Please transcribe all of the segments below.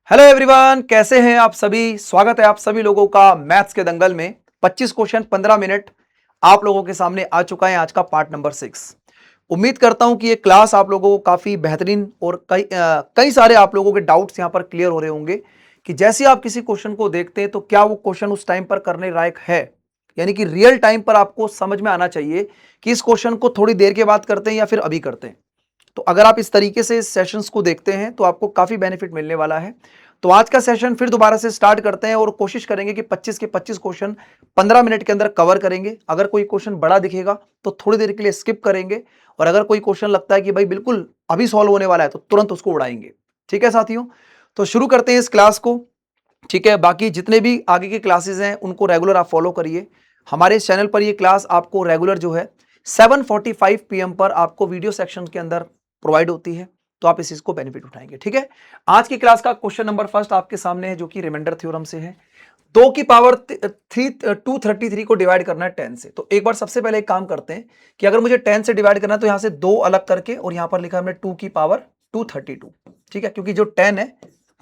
Hello everyone, कैसे हैं आप सभी। स्वागत है आप सभी लोगों का मैथ्स के दंगल में। 25 क्वेश्चन 15 मिनट आप लोगों के सामने आ चुका है। आज का पार्ट नंबर 6। उम्मीद करता हूं कि ये क्लास आप लोगों को काफी बेहतरीन और कई सारे आप लोगों के डाउट्स यहां पर क्लियर हो रहे होंगे कि जैसे आप किसी क्वेश्चन को देखते हैं तो क्या वो क्वेश्चन उस टाइम पर करने लायक है, यानी कि रियल टाइम पर आपको समझ में आना चाहिए कि इस क्वेश्चन को थोड़ी देर के बाद करते हैं या फिर अभी करते हैं। तो अगर आप इस तरीके से सेशंस को देखते हैं तो आपको काफी बेनिफिट मिलने वाला है। तो आज का सेशन फिर दोबारा से स्टार्ट करते हैं और कोशिश करेंगे कि 25 के 25 क्वेश्चन 15 मिनट के अंदर कवर करेंगे। अगर कोई क्वेश्चन बड़ा दिखेगा तो थोड़ी देर के लिए स्किप करेंगे, और अगर कोई क्वेश्चन लगता है कि भाई बिल्कुल अभी सॉल्व होने वाला है तो तुरंत उसको उड़ाएंगे। ठीक है साथियों, तो शुरू करते हैं इस क्लास को। ठीक है, बाकी जितने भी आगे के क्लासेस हैं उनको रेगुलर आप फॉलो करिए। हमारे इस चैनल पर ये क्लास आपको रेगुलर जो है 7:45 PM पर आपको वीडियो सेक्शन के अंदर प्रोवाइड होती है, तो आप इस चीज को बेनिफिट उठाएंगे। ठीक है, आज की क्लास का क्वेश्चन नंबर फर्स्ट आपके सामने है, जो कि रिमाइंडर थ्योरम से है। 2 की पावर 233 को डिवाइड करना है 10 से। तो एक बार सबसे पहले एक काम करते हैं कि अगर मुझे 10 से डिवाइड करना है तो यहां से 2 अलग करके, और यहां पर लिखा हमने 2 की पावर 232। ठीक है, क्योंकि जो 10 है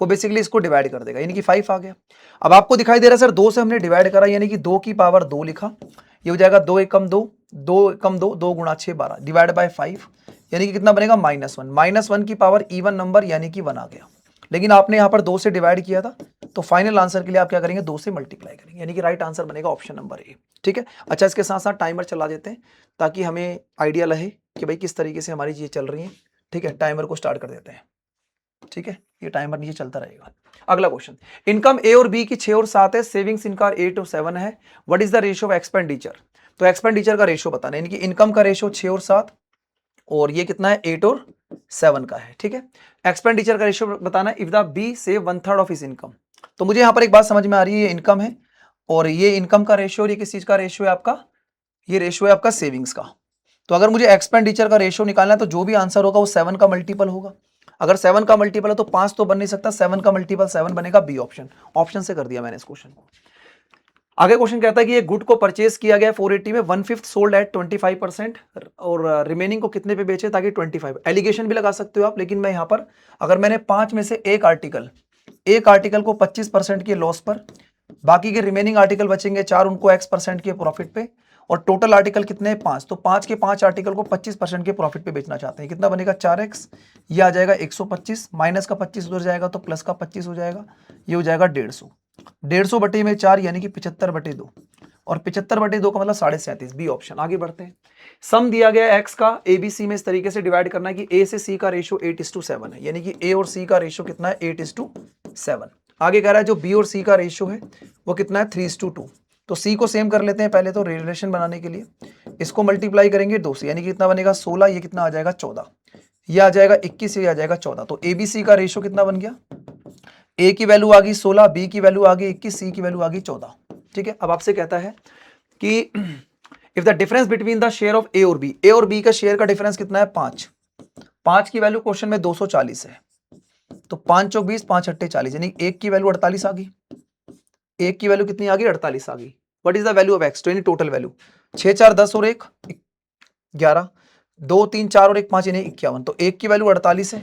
वो बेसिकली इसको डिवाइड कर देगा, यानी कि 5 आ गया। अब आपको दिखाई दे रहा है सर 2 से हमने डिवाइड करा, यानी कि 2 की पावर 2 लिखा। ये हो जाएगा 2 एकम 2, 2 एकम 2, 2 गुणा 6 12 डिवाइड बाय 5, यानी कि कितना बनेगा -1। -1 की पावर इवन नंबर यानी कि 1 आ गया। लेकिन आपने यहां पर 2 से डिवाइड किया था, तो फाइनल आंसर के लिए आप क्या करेंगे, 2 से मल्टीप्लाई करेंगे, यानी कि राइट आंसर बनेगा ऑप्शन नंबर ए। ठीक है, अच्छा इसके साथ साथ टाइमर चला देते हैं ताकि हमें आइडिया रहे कि भाई किस तरीके से हमारी चीजें चल रही हैं। ठीक है, टाइमर को स्टार्ट कर देते हैं। ठीक है, ये टाइमर नीचे चलता रहेगा। अगला क्वेश्चन, इनकम ए और बी की 6 और 7 है, सेविंग्स इनका 8 और 7 है। What is the ratio of expenditure. तो एक्सपेंडिचर का रेशियो बताना है, यानी कि इनकम का रेशियो 6 और 7, और ये कितना है 8 और 7 का है। ठीक है, एक्सपेंडिचर का रेशियो बताना है, if the B save 1/3 of his income. तो मुझे यहां पर एक बात समझ में आ रही है, ये इनकम है और ये इनकम का रेशियो, और ये किस चीज का रेशियो है आपका, ये रेशियो है आपका सेविंग्स का। तो अगर मुझे एक्सपेंडिचर का रेशियो निकालना है तो जो भी आंसर होगा वो 7 का मल्टीपल होगा। अगर 7 का मल्टीपल है तो 5 तो बन नहीं सकता, 7 का मल्टीपल 7 बनेगा, बी ऑप्शन। ऑप्शन से कर दिया मैंने इस क्वेश्चन को। आगे क्वेश्चन कहता है कि ये गुड को परचेज किया गया 480 में, 1/5 सोल्ड एट 25%, और रिमेनिंग को कितने पे बेचे ताकि 25। एलिगेशन भी लगा सकते हो आप, लेकिन मैं यहां पर अगर मैंने 5 में से एक आर्टिकल को 25% के लॉस पर, बाकी के रिमेनिंग आर्टिकल बचेंगे 4, उनको x% के प्रॉफिट पे, और टोटल आर्टिकल कितने हैं 5, तो 5 के 5 आर्टिकल को 25% के प्रॉफिट पे बेचना चाहते हैं। कितना बनेगा 4x, ये आ जाएगा 125, माइनस का 25 उधर जाएगा तो प्लस का 25 हो जाएगा, ये हो जाएगा 150। 150 बटे में 4 यानी कि 75 बटे 2, और 75 बटे 2 का मतलब 37.5, बी ऑप्शन। आगे बढ़ते हैं। सम दिया गया x का ABC में इस तरीके से डिवाइड करना है कि A से C का रेशियो 8:7 है, यानी कि A और C का रेशियो कितना है 8:7। आगे कह रहा है जो B और C का रेशियो है वो कितना है 3:2। तो C को सेम कर लेते हैं पहले तो रिलेशन बनाने के लिए, इसको मल्टीप्लाई करेंगे 2 से, यानी कि कितना बनेगा 16, ये कितना आ जाएगा 14, ये आ जाएगा 21, ये आ जाएगा 14। तो ABC का रेशियो कितना बन गया, A की वैल्यू आ गई 16, B की वैल्यू आ गई 21, C की वैल्यू आ गई 14। ठीक है, अब आपसे कहता है कि if the difference between the share of A और बी का शेयर का डिफरेंस कितना है 5, 5 की वैल्यू क्वेश्चन में 240 है, तो 5 चौक 20, 5 अट्ठे 40, यानी एक की वैल्यू 48 आ गई, एक की वैल्यू कितनी आ गई 48 आ गई। What is the value of x, तो यानी टोटल वैल्यू 6 4 10 और 1 11, 2 3 4 और 1 5 यानी 51, तो एक की वैल्यू 48 है,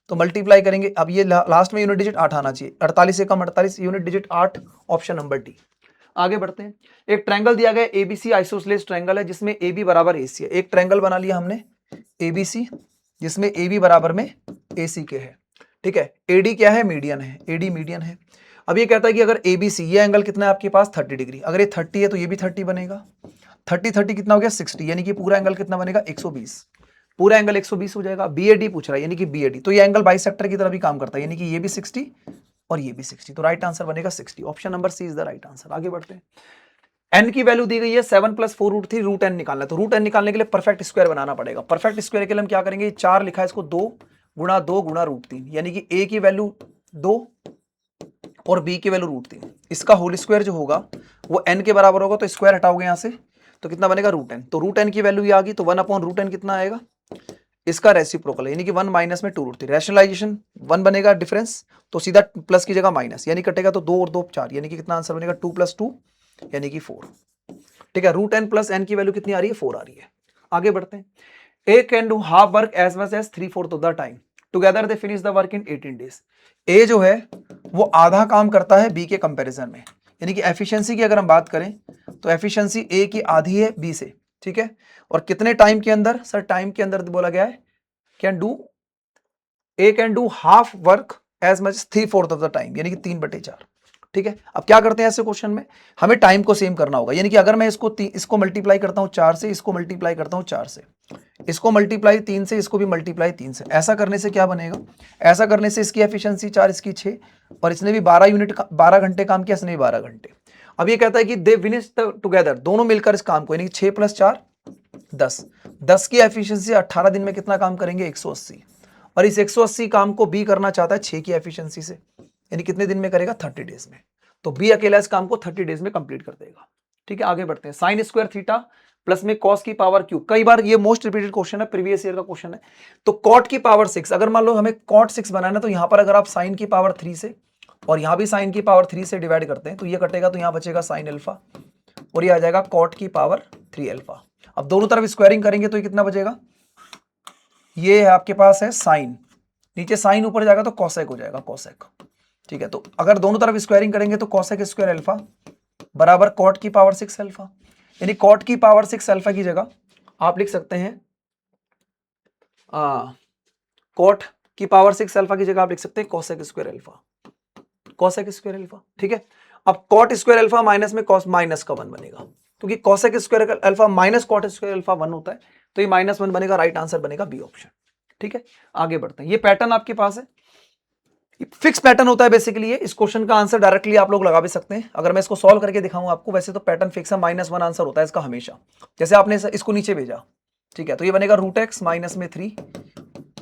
तो मल्टीप्लाई करेंगे। अब ये लास्ट में यूनिट डिजिट 8 आना चाहिए, 48 से कम 48, unit digit 8, option number D. आगे बढ़ते हैं। एक ट्रायंगल दिया गया एबीसी आइसोसेलेस ट्रायंगल है जिसमें AB बराबर AC है। एक ट्रायंगल बना लिया हमने ABC जिसमें AB बराबर में AC के है। ठीक है, AD क्या है, मीडियन है, AD मीडियन है। अब ये कहता है कि अगर ABC, ये एंगल कितना है आपके पास 30 डिग्री, अगर ये 30 है तो ये भी 30 बनेगा, 30 30 कितना हो गया 60, यानी कि पूरा एंगल कितना बनेगा 120, पूरा एंगल 120 हो जाएगा। BAD पूछ रहा है, यानी कि BAD, तो ये एंगल बाइसेक्टर की तरह भी काम करता है, यानी कि ये भी 60 और ये भी 60, तो राइट आंसर बनेगा 60, option number C is the right answer. आगे बढ़ते हैं। n की वैल्यू दी गई है 7 + 4√3, रूट n निकालना है, तो रूट n निकालने के लिए परफेक्ट स्क्वायर बनाना पड़ेगा। परफेक्ट स्क्वायर के लिए हम क्या करेंगे, 4 लिखा है इसको 2 गुणा 2 गुणा √3, यानी कि a की वैल्यू 2 और b की वैल्यू √3, इसका होल स्क्वायर जो होगा वो n के बराबर होगा, तो स्क्वायर हटाओगे यहां से तो कितना बनेगा √n, तो √n की वैल्यू ये आ गई, तो 1/√n कितना आएगा, इसका रेसिप्रोकल यानी कि 1 माइनस में 2√3, रैशनलाइजेशन 1 बनेगा डिफरेंस, तो सीधा प्लस की जगह माइनस, यानी कटेगा तो 2 और 2 4, यानी कि कितना आंसर बनेगा 2 + 2 यानी कि 4। ठीक है, √n + n की वैल्यू कितनी आ रही है 4 आ रही है। आगे बढ़ते हैं। A can do half work as much as 3/4 of the time, together they finish the work in 18 days. A जो है वो आधा काम करता है बी के कंपैरिजन में, यानी कि एफिशिएंसी की अगर हम बात करें तो एफिशिएंसी ए की आधी है बी से, ठीक है। और कितने टाइम के अंदर? सर टाइम के अंदर बोला गया है A can do half work as much 3/4 of the time, यानी कि 3/4, ठीक है। अब क्या करते हैं ऐसे क्वेश्चन में, हमें टाइम को सेम करना होगा, यानी कि अगर मैं इसको मल्टीप्लाई करता हूं 4 से, इसको मल्टीप्लाई करता हूं 4 से, इसको मल्टीप्लाई 3 से, इसको भी मल्टीप्लाई 3 से, ऐसा करने से क्या बनेगा? ऐसा करने से इसकी एफिशिएंसी 4, इसकी 6, और इसने भी 12 घंटे काम किया, इसने भी 12 घंटे। अब ये कहता है कि दे फिनिश टुगेदर, दोनों मिलकर इस काम को, यानी 6 + 4 10 की एफिशिएंसी 18 दिन में कितना काम करेंगे? 180। और इस 180 काम को बी करना चाहता है 6 की एफिशिएंसी से, यानी कितने दिन में करेगा? 30 डेज में। तो बी अकेला इस काम को 30 डेज में कंप्लीट कर देगा, ठीक है। आगे बढ़ते हैं। साइन स्क्वायर थीटा प्लस में कॉस की पावर क्यूब, कई बार ये मोस्ट रिपीटेड क्वेश्चन है, प्रीवियस ईयर का क्वेश्चन है। तो कॉट की पावर 6, अगर मान लो हमें कॉट 6 बनाना, तो यहां पर अगर आप साइन की पावर 3 से और यहां भी साइन की पावर 3 से डिवाइड करते हैं तो ये कटेगा, तो यहां बचेगा साइन अल्फा, और ये आ जाएगा कॉट की पावर 3 अल्फा। अब दोनों तरफ स्क्वायरिंग करेंगे तो ये कितना बचेगा? ये है आपके पास है साइन, नीचे साइन ऊपर जाएगा तो कॉसेक हो जाएगा, कॉसेक, ठीक है। तो अगर दोनों तरफ स्क्वायरिंग करेंगे तो कॉसेक स्क्वायर अल्फा बराबर कॉट की पावर 6 अल्फा, यानी कॉट की पावर 6 अल्फा की जगह आप लिख सकते हैं कॉट की पावर 6 अल्फा की जगह आप लिख सकते हैं cosec square alpha, cosec square alpha, ठीक है। अब कॉट स्क्वायर अल्फा माइनस में कॉस माइनस का 1 बनेगा, क्योंकि cosec square alpha minus cot square alpha 1 होता है, तो ये -1 बनेगा, राइट आंसर बनेगा बी ऑप्शन, ठीक है। आगे बढ़ते हैं। ये पैटर्न आपके पास है, फिक्स पैटर्न होता है बेसिकली ये। इस क्वेश्चन का आंसर डायरेक्टली आप लोग लगा भी सकते हैं, अगर मैं इसको सॉल्व करके दिखाऊं आपको। वैसे तो पैटर्न फिक्स है, -1 आंसर होता है इसका हमेशा। जैसे आपने इसको नीचे भेजा, ठीक है, तो ये बनेगा √x माइनस में 3,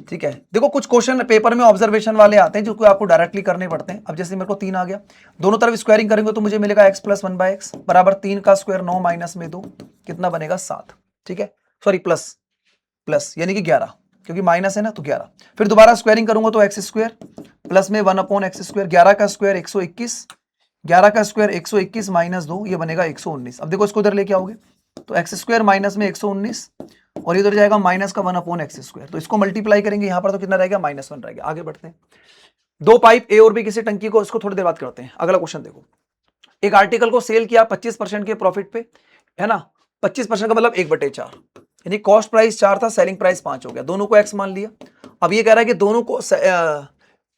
ठीक है। देखो कुछ क्वेश्चन पेपर में ऑब्जर्वेशन वाले आते हैं जो कि आपको डायरेक्टली करने पड़ते हैं। अब जैसे मेरे को 3 आ गया, दोनों तरफ स्क्वायरिंग करेंगे तो मुझे मिलेगा x + 1/x बराबर 3 का स्क्वायर 9 माइनस में 2 कितना बनेगा? 7, ठीक है। सॉरी प्लस यानी कि 11, क्योंकि माइनस है ना, तो 11। फिर दोबारा स्क्वायरिंग करूंगा तो x स्क्वायर प्लस में 1/x स्क्वायर, 11 का स्क्वायर 121, 11 का स्क्वायर 121 माइनस 2 ये बनेगा 119। अब देखो इसको इधर लेके आओगे तो x स्क्वायर माइनस में 119 और इधर जाएगा माइनस का 1/x स्क्वायर, तो इसको मल्टीप्लाई करेंगे यहां पर तो कितना रहेगा? -1 रहेगा। आगे बढ़ते हैं। 2 पाइप ए और बी किसी टंकी को, इसको थोड़ी देर बात करते हैं। अगला क्वेश्चन देखो, एक आर्टिकल को सेल किया 25% के प्रॉफिट पे, है ना। 25% का मतलब 1/4, यानी कॉस्ट प्राइस 4 था, सेलिंग प्राइस 5 हो गया, दोनों को x मान लिया। अब ये कह रहा है कि दोनों को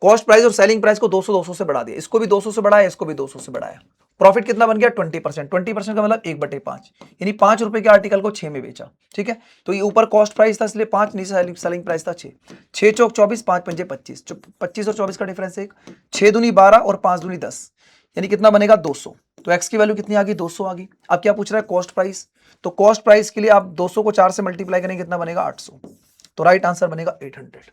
कॉस्ट प्राइस और सेलिंग प्राइस को 200 से बढ़ा दिया, इसको भी 200 से बढ़ाया, इसको भी 200 से बढ़ाया। प्रॉफिट कितना बन गया? 20%। 20% का मतलब 1/5, यानी 5 रुपए के आर्टिकल को 6 में बेचा, ठीक है। तो ये ऊपर कॉस्ट प्राइस था इसलिए 5, नीचे सेलिंग प्राइस था 6। 6 चौक 24, 5 पंजे 25, 25 और 24 का डिफरेंस 1, 6 दूनी 12 और 5 दूनी 10, यानी कितना बनेगा? 200। तो x की वैल्यू कितनी आ गई? 200 आ गई। अब क्या पूछ रहा है? Cost price. तो कॉस्ट प्राइस के लिए आप 200 को 4 से मल्टीप्लाई करेंगे, कितना बनेगा? 800। तो राइट आंसर बनेगा 800,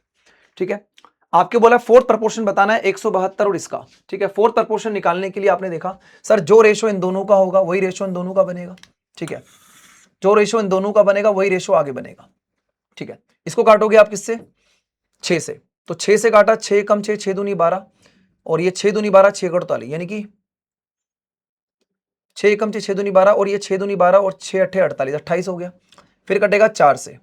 ठीक है। आपके बोला फोर्थ प्रपोर्शन बताना है 172 और इसका, ठीक है। फोर्थ प्रपोर्शन निकालने के लिए आपने देखा सर जो रेशो इन दोनों का होगा वही रेशो इन दोनों का बनेगा, ठीक है। जो रेशो इन दोनों का बनेगा वही रेशो आगे बनेगा, ठीक है। इसको काटोगे आप किससे? 6 से, तो 6 से काटा, 6 कम 6, 6 दूनी 12 और ये 6 दूनी 12, 6 48, यानी कि 6 कम 6, 6 दूनी 12 और ये 6 दूनी 12 और 6 अट्ठे 48, 28 हो गया। फिर कटेगा 4 से,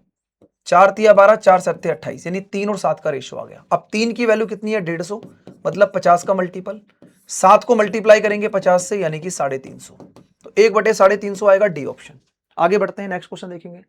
4 तिया 12, 4 सत्ते 28, यानी 3 और 7 का रेशियो आ गया। अब 3 की वैल्यू कितनी है? 150, मतलब 50 का मल्टीपल। 7 को मल्टीप्लाई करेंगे 50 से, यानी कि 350, तो 1/350 आएगा, डी ऑप्शन। आगे बढ़ते हैं, नेक्स्ट क्वेश्चन देखेंगे।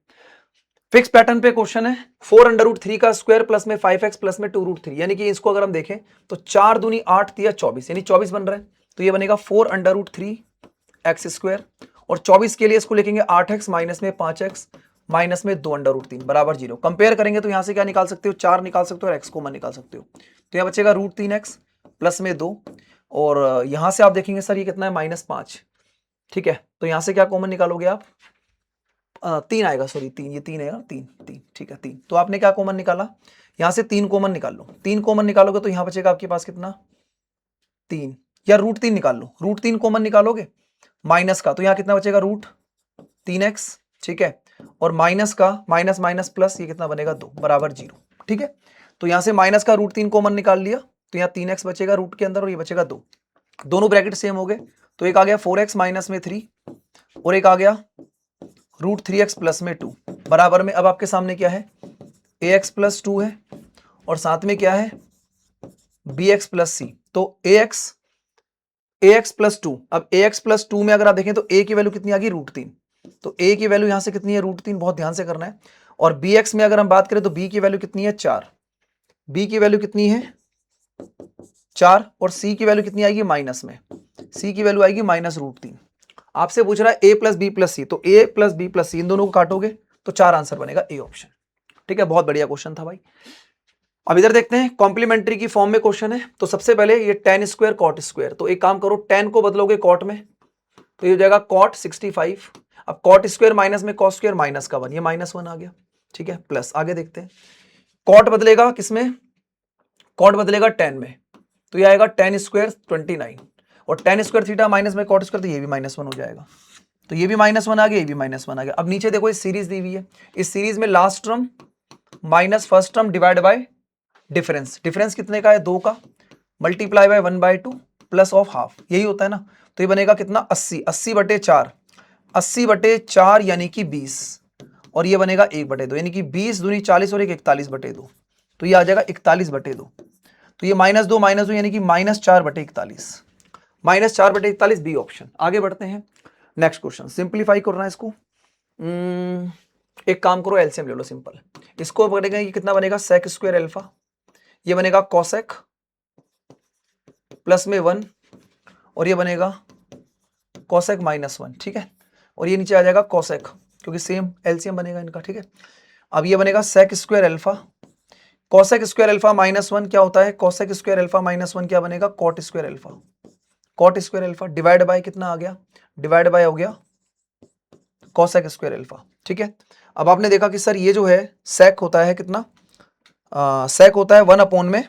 फिक्स पैटर्न पे क्वेश्चन है, 4√3 का स्क्वायर प्लस में 5x प्लस में 2√3, यानी कि इसको अगर हम देखें तो 4 दूनी 8 तिया 24, यानी 24 बन रहा है, तो ये बनेगा 4√3x स्क्वायर, और 24 के लिए इसको लिखेंगे 8x माइनस में 5x माइनस में 2√3 बराबर 0। कंपेयर करेंगे तो यहां से क्या निकाल सकते हो? 4 निकाल सकते हो और x कॉमन निकाल सकते हो, तो यहां बचेगा √3x प्लस में 2, और यहां से आप देखेंगे सर ये कितना है? -5, ठीक है। तो यहां से क्या कॉमन निकालोगे आप? 3 आएगा, सॉरी 3, ये 3 है, 3, ठीक है 3। तो आपने क्या कॉमन निकाला? यहां से 3 कॉमन निकाल लो। 3 कॉमन निकालोगे तो यहां बचेगा आपके पास कितना? 3, या √3 निकाल लो। √3 कॉमन निकालोगे माइनस का, तो यहां कितना बचेगा? √3x, ठीक है। और माइनस का माइनस माइनस प्लस, ये कितना बनेगा? 2 बराबर 0, ठीक है। तो यहां से माइनस का √3 कॉमन निकाल लिया, तो यहाँ 3x बचेगा रूट के अंदर और ये बचेगा 2, दोनों ब्रैकेट सेम हो गए। तो एक आ गया 4x माइनस में 3 और एक आ गया √3x प्लस में 2 बराबर में। अब आपके सामने क्या है? ax प्लस 2 है और साथ में क्या है बी एक्स प्लस सी, तो ए एक्स प्लस टू। अब ए एक्स प्लस टू में अगर आप देखें तो ए की वैल्यू कितनी आ गई √3, तो ए की वैल्यू यहां से कितनी है √3, बहुत ध्यान से करना है। और बी एक्स में अगर हम बात करें तो बी की वैल्यू कितनी है 4, बी की वैल्यू कितनी है 4, और सी की वैल्यू कितनी आएगी माइनस में, सी की वैल्यू आएगी -√3। आपसे पूछ रहा है ए प्लस बी प्लस सी, तो ए प्लस बी प्लस सी इन दोनों को काटोगे तो 4 आंसर बनेगा ए ऑप्शन। ठीक है, बहुत बढ़िया क्वेश्चन था भाई। अब इधर देखते हैं कॉम्प्लीमेंट्री की फॉर्म में क्वेश्चन है। तो सबसे पहले ये tan स्क्वायर कॉट स्क्वायर, तो एक काम करो tan को बदलोगे कॉट में तो ये हो जाएगा कॉट 65। अब कॉट स्क्वायर माइनस में कॉस स्क्वायर माइनस का 1, ये -1 आ गया। ठीक है, प्लस आगे देखते हैं कॉट बदलेगा किसमें, कॉट बदलेगा tan में, तो ये आएगा tan स्क्वायर 29, और tan स्क्वायर थीटा माइनस में कॉट स्क्वायर, तो ये भी -1 हो जाएगा। तो ये भी -1 आ गया, ये भी -1 आ गया। अब नीचे देखो इस सीरीज दी हुई है, इस सीरीज में last term minus first term divide by difference, difference कितने का है 2 का, multiply by 1/2 plus of half, यही होता है ना। तो ये बनेगा कितना 80, 80/4, 80/4 यानी कि 20, और ये बनेगा 1/2 यानी कि 20 दूनी 40 और 1 41/2, तो ये आ जाएगा 41/2। तो ये -2 यानी कि -4/41, -4/41 बी ऑप्शन। आगे बढ़ते हैं नेक्स्ट क्वेश्चन, सिंप्लीफाई करना है इसको। एक काम करो एलसीएम ले लो सिंपल, इसको बनेगा ये कितना बनेगा सेक स्क्वायर अल्फा, ये बनेगा कॉसेक प्लस में 1, और ये बनेगा कॉसेक -1। ठीक है, और ये नीचे आ जाएगा कॉसेक, क्योंकि सेम एलसीएम बनेगा इनका। ठीक है, अब ये बनेगा sec square alpha, cosec square alpha -1 क्या होता है, कॉसेक स्क्वायर अल्फा -1 क्या बनेगा cot square alpha, cot square alpha divide by कितना आ गया, डिवाइड बाय हो गया कॉसेक स्क्वायर अल्फा। ठीक है, अब आपने देखा कि सर ये जो है सेक होता है कितना, सेक होता है 1 में,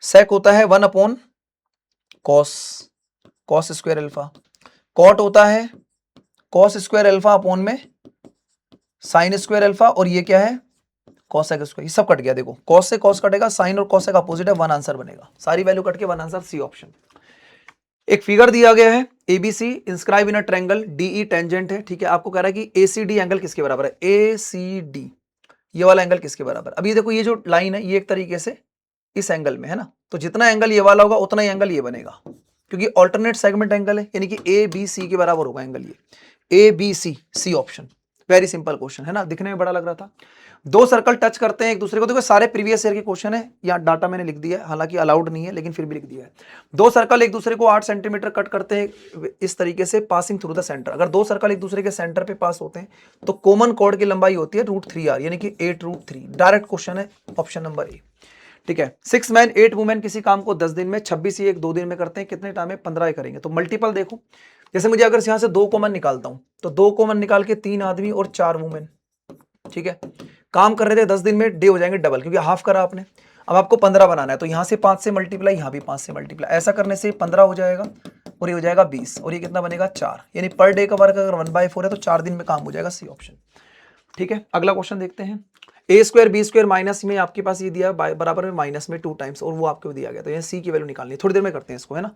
सेक होता है 1 cos, cos square alpha, cot होता है कॉस स्क्वायर अल्फा अपॉन में साइन स्क्वायर अल्फा, और ये क्या है कॉसेक स्क्वायर, ये सब कट गया। देखो कॉस से कॉस कटेगा, साइन और कॉसेक अपोजिट है, 1 आंसर बनेगा, सारी वैल्यू कट के 1 आंसर सी ऑप्शन। एक फिगर दिया गया है ABC inscribe in a triangle, DE tangent है। ठीक है, आपको कह रहा है कि एसीडी एंगल किसके बराबर है, एसीडी ये वाला एंगल किसके बराबर। अब ये देखो ये जो लाइन है ये एक तरीके से इस एंगल में है ना, तो जितना एंगल ये वाला होगा उतना ही एंगल ये बनेगा, क्योंकि ऑल्टरनेट सेगमेंट एंगल है, यानी कि ए बी सी के बराबर होगा एंगल ये, A B C, C option. Very simple question है ना, दिखने में बड़ा लग रहा था। दो सर्कल टच करते हैं एक दूसरे को, देखो सारे प्रीवियस ईयर के क्वेश्चन है, यहाँ डाटा मैंने लिख दिया है, हालांकि अलाउड नहीं है लेकिन फिर भी लिख दिया है। दो सर्कल एक दूसरे को 8 सेंटीमीटर कट करते हैं इस तरीके से, पासिंग थ्रू द सेंटर। अगर दो सर्कल एक दूसरे के सेंटर पे पास होते हैं तो कॉमन कॉर्ड की लंबाई होती है √3r, यानी कि 8√3। डायरेक्ट क्वेश्चन है, ऑप्शन नंबर ए। ठीक है, 6 मैन 8 वुमेन किसी काम को 10 दिन में, 26 ही एक 2 दिन में करते हैं, कितने टाइम में 15 करेंगे। तो मल्टीपल देखो, जैसे मुझे अगर यहाँ से 2 कॉमन निकालता हूं तो 2 कॉमन निकाल के 3 आदमी और 4 वुमेन, ठीक है, काम कर रहे थे 10 दिन में, डे हो जाएंगे डबल क्योंकि हाफ करा आपने। अब आपको 15 बनाना है तो यहाँ से 5 से मल्टीप्लाई, यहाँ भी 5 से मल्टीप्लाई, ऐसा करने से 15 हो जाएगा और ये हो जाएगा 20, और ये कितना बनेगा 4, यानी पर डे का वर्क अगर 1/4 है तो 4 दिन में काम हो जाएगा, सी ऑप्शन। ठीक है, अगला क्वेश्चन देखते हैं। ए स्क्वायर बी स्क्वायर माइनस में आपके पास ये दिया बराबर में माइनस में 2 टाइम्स, और वो आपको दिया गया, तो ये सी की वैल्यू निकालनी है, थोड़ी देर में करते हैं इसको, है ना।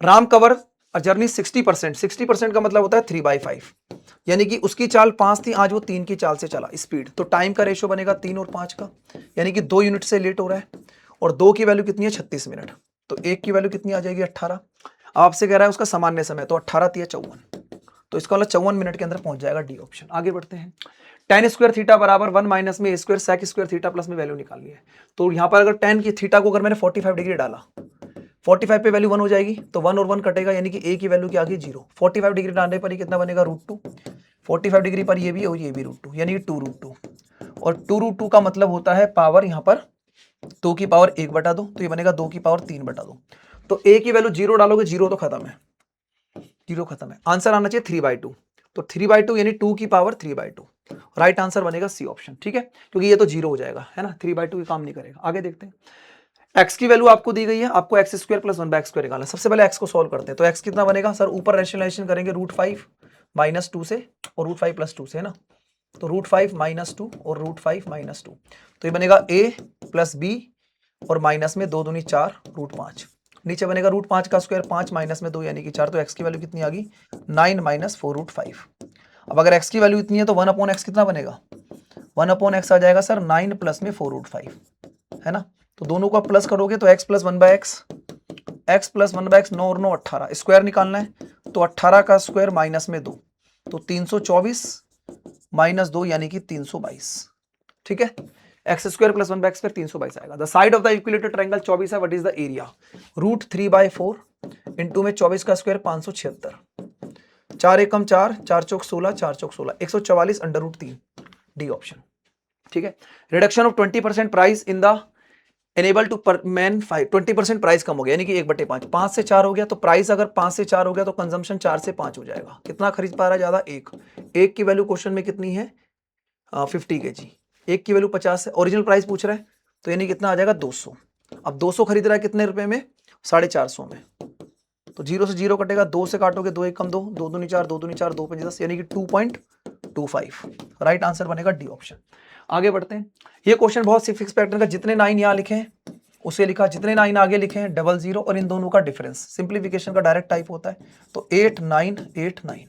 राम कवर जर्नी 60%, 60% का मतलब होता है 3/5, यानी कि उसकी चाल 5 थी, आज वो 3 की चाल से चला स्पीड, तो टाइम का रेशो बनेगा 3 और 5 का, यानी कि 2 यूनिट से लेट हो रहा है। और 2 की वैल्यू कितनी है 36 मिनट, तो 1 की वैल्यू कितनी आ जाएगी 18। आपसे कह रहा है उसका सामान्य समय, तो 18 × 54, तो इसका मतलब 54 मिनट के अंदर पहुंच जाएगा, डी ऑप्शन। आगे बढ़ते हैं। tan स्क्वायर थीटा बराबर 1 माइनस में a square sec square theta plus में वैल्यू निकालनी है। तो यहाँ पर अगर tan की थीटा को अगर मैंने 45 डिग्री डाला, 45 पे वैल्यू 1 हो जाएगी, तो 1 और 1 कटेगा, यानी कि a की वैल्यू क्या आ गई 0। 45 डिग्री डालने पर ये कितना बनेगा √2, 45 डिग्री पर ये भी और ये भी √2, यानी कि 2√2, और 2√2 का मतलब होता है पावर यहाँ पर 2 की पावर 1/2, तो ये बनेगा 2 की पावर 3/2। तो a की वैल्यू 0 डालोगे, 0 तो खत्म है, 0 खत्म है, आंसर आना चाहिए 3/2, तो 3/2 यानी 2 की पावर 3/2, राइट आंसर बनेगा सी ऑप्शन। ठीक है, क्योंकि ये तो 0 हो जाएगा, है ना, 3/2 की काम नहीं करेगा। आगे देखते हैं। x की वैल्यू आपको दी गई है, आपको x स्क्वायर प्लस 1/x निकालना है। सबसे पहले x को सॉल्व करते हैं, तो x कितना बनेगा सर, ऊपर रैशनलाइजेशन करेंगे √5 - 2 से और √5 + 2 से, है ना, तो √5 - 2 और √5 - 2, तो ये बनेगा a + b और माइनस में 2 दूनी 4 √5, नीचे बनेगा √5 का स्क्वायर 5 माइनस में 2 यानी कि 4, तो x की वैल्यू कितनी आ गई 9 - 4 √5। अब अगर x की वैल्यू इतनी है तो 1/x कितना बनेगा, 1/x आ जाएगा सर 9 प्लस में 4 √5, है ना। तो दोनों को आप प्लस करोगे तो x plus 1/x, x plus 1/x 9 और 9 18, स्क्वायर निकालना है तो 18 का स्क्वायर माइनस में 2, तो 324 माइनस 2 यानी कि 322। ठीक है, x square plus 1/x square 322 आएगा। The side of the equilateral triangle 24 है, what is the area? √3/4 into में 24 का स्क्वायर 576, 4 एकम 4, 4 चौक 16, 4 चौक 16, 144 √3, डी ऑप्शन। ठीक है, reduction of 20% price in the enable to man 5, 20% price कम हो गया यानी कि 1/5, 5 से 4 हो गया तो प्राइस अगर 5 से 4 हो गया तो कंजम्पशन 4 से 5 हो जाएगा। कितना खरीद पा रहा है ज्यादा? एक की वैल्यू क्वेश्चन में कितनी है? 50 kg, एक की वैल्यू 50 है, ओरिजिनल प्राइस पूछ रहा है तो यानी कितना आ जाएगा? 200। अब 200 खरीद रहा है कितने रुपए में? 450 में, तो 0 से 0 कटेगा, 2 से काटोगे 2 एकम 2, 2 दूनी 4, 2 दूनी 4, 2 पंजे 10 यानी कि 2.25। राइट आंसर बनेगा डी ऑप्शन। आगे बढ़ते हैं। ये क्वेश्चन बहुत सिक्स पैटर्न का, जितने 9 यहाँ लिखे हैं उसे लिखा, जितने 9 आगे लिखे हैं 00 और इन दोनों का डिफरेंस सिंप्लीफिकेशन का डायरेक्ट टाइप होता है, तो 8 9 8 9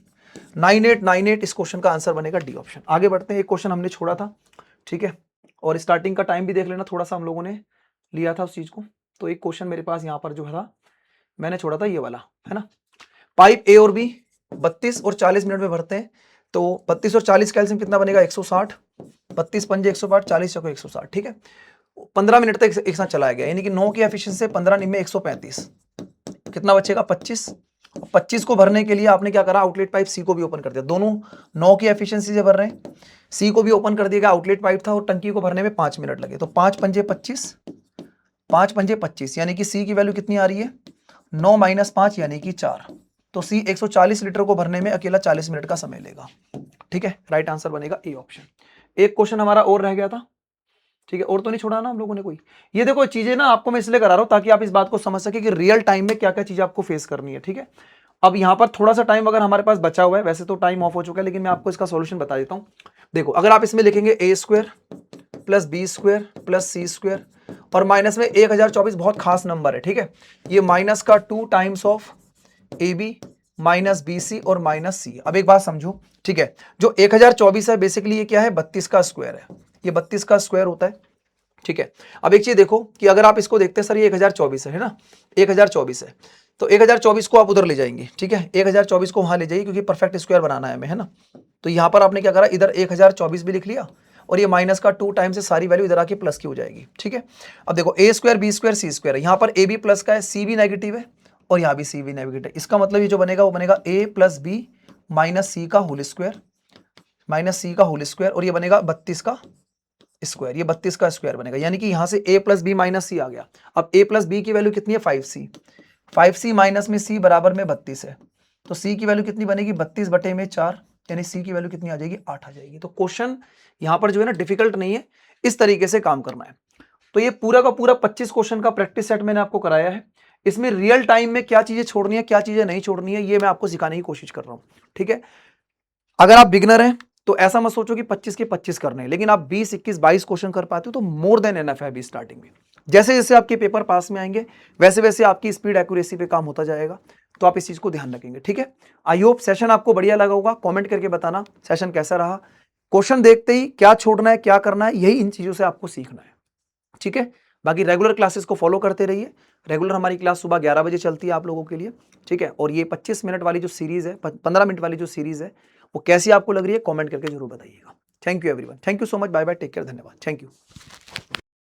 9898 इस क्वेश्चन का आंसर बनेगा डी ऑप्शन। आगे बढ़ते हैं। एक क्वेश्चन हमने छोड़ा था, ठीक है, और स्टार्टिंग का टाइम भी देख लेना, थोड़ा सा हम लोगों ने लिया था उस चीज को। तो एक क्वेश्चन मेरे पास यहाँ पर जो था मैंने छोड़ा था ये वाला, है ना। पाइप ए और बी 32 और 40 मिनट में भरते हैं, तो 32 और 40 कैल्सियम कितना बनेगा? 160, 32 पंजे 160, 40 चौको 160। ठीक है, 15 मिनट तक एक साथ चलाया गया यानी कि 9 की एफिशिएंसी 15 निम्न 135, कितना बचेगा? 25। 25 को भरने के लिए आपने क्या करा? आउटलेट पाइप सी को भी ओपन कर दिया, दोनों 9 की एफिशिएंसी से भर रहे हैं, सी को भी ओपन कर दिया, आउटलेट पाइप था और टंकी को भरने में 5 मिनट लगे, तो 5 पंजे 25, 5 पंजे 25 यानी कि सी की वैल्यू कितनी आ रही है? 9 माइनस 5 यानी कि 4, तो सी 140 लीटर को भरने में अकेला 40 मिनट का समय लेगा। ठीक है, राइट आंसर बनेगा ए ऑप्शन। एक क्वेश्चन हमारा और रह गया था, ठीक है, और तो नहीं छोड़ा ना हम लोगों ने कोई। ये देखो चीजें ना आपको मैं इसलिए करा रहा हूं ताकि आप इस बात को समझ सके कि रियल टाइम में क्या क्या चीजें आपको फेस करनी है। ठीक है, अब यहां पर थोड़ा सा टाइम अगर हमारे पास बचा हुआ है, वैसे तो टाइम ऑफ हो चुका है, लेकिन मैं आपको इसका सॉल्यूशन बता देता हूं। देखो, अगर आप इसमें लिखेंगे a square plus b square plus c square और माइनस में 1024 बहुत खास नंबर है, ठीक है, ये माइनस का 2 times of A B minus B C और माइनस सी। अब एक बात समझो, ठीक है, जो 1024 है बेसिकली ये क्या है? 32 का स्क्वायर है, ये 32 का स्क्वायर होता है। ठीक है, अब एक चीज देखो कि अगर आप इसको देखते हैं सर ये 1024 है ना, 1024 है, तो 1024 को आप उधर ले जाएंगे, ठीक है, 1024 को वहां ले जाइए क्योंकि परफेक्ट स्क्वायर बनाना है हमें, है ना। तो यहां पर आपने क्या करा? इधर 1024 भी लिख लिया और ये माइनस का 2 टाइम से सारी वैल्यू इधर आके प्लस की हो जाएगी। ठीक है, अब देखो ए स्क्वायर बी स्क्वायर सी स्क्वायर, यहां पर ए बी प्लस का है, सी भी नेगेटिव है और यहां भी सी भी नेगेटिव है, इसका मतलब ये जो बनेगा वो बनेगा ए प्लस बी माइनस सी का होल स्क्वायर, माइनस सी का होल स्क्वायर, और ये बनेगा 32 का स्क्वायर, ये 32 का स्क्वायर बनेगा, यानी कि यहां से a प्लस बी माइनस सी आ गया। अब a प्लस बी की वैल्यू कितनी है? 5c, 5c माइनस में c बराबर में 32 है, तो c की वैल्यू कितनी बनेगी? 32 बटे में 4, यानी c की वैल्यू कितनी आ जाएगी? 8 आ जाएगी। तो क्वेश्चन यहां पर जो है ना डिफिकल्ट नहीं है, इस तरीके से काम करना है। तो ये पूरा का पूरा 25 क्वेश्चन का प्रैक्टिस सेट मैंने आपको कराया है। इसमें रियल टाइम में क्या चीजें छोड़नी है, क्या चीजें नहीं छोड़नी है, ये मैं आपको सिखाने की कोशिश कर रहा हूं। ठीक है, अगर आप बिगनर हैं तो ऐसा मत सोचो कि 25 के 25 करने हैं, लेकिन आप 20 21 22 क्वेश्चन कर पाते हो तो मोर देन एनफ है अभी स्टार्टिंग में। जैसे जैसे आपके पेपर पास में आएंगे वैसे वैसे आपकी स्पीड एक्यूरेसी पे काम होता जाएगा, तो आप इस चीज को ध्यान रखेंगे। ठीक है, आई होप सेशन आपको बढ़िया लगा होगा, कमेंट करके बताना सेशन कैसा रहा। क्वेश्चन देखते ही क्या छोड़ना है क्या करना है, यही इन चीजों से आपको सीखना है। ठीक है, बाकी रेगुलर क्लासेस को फॉलो करते रहिए। रेगुलर हमारी क्लास सुबह 11 बजे चलती है आप लोगों के लिए। ठीक है, और ये 25 मिनट वाली जो सीरीज है, 15 मिनट वाली जो सीरीज है, वो कैसी आपको लग रही है कमेंट करके जरूर बताइएगा। Thank you everyone, thank you so much, bye bye, take care, धन्यवाद, थैंक यू।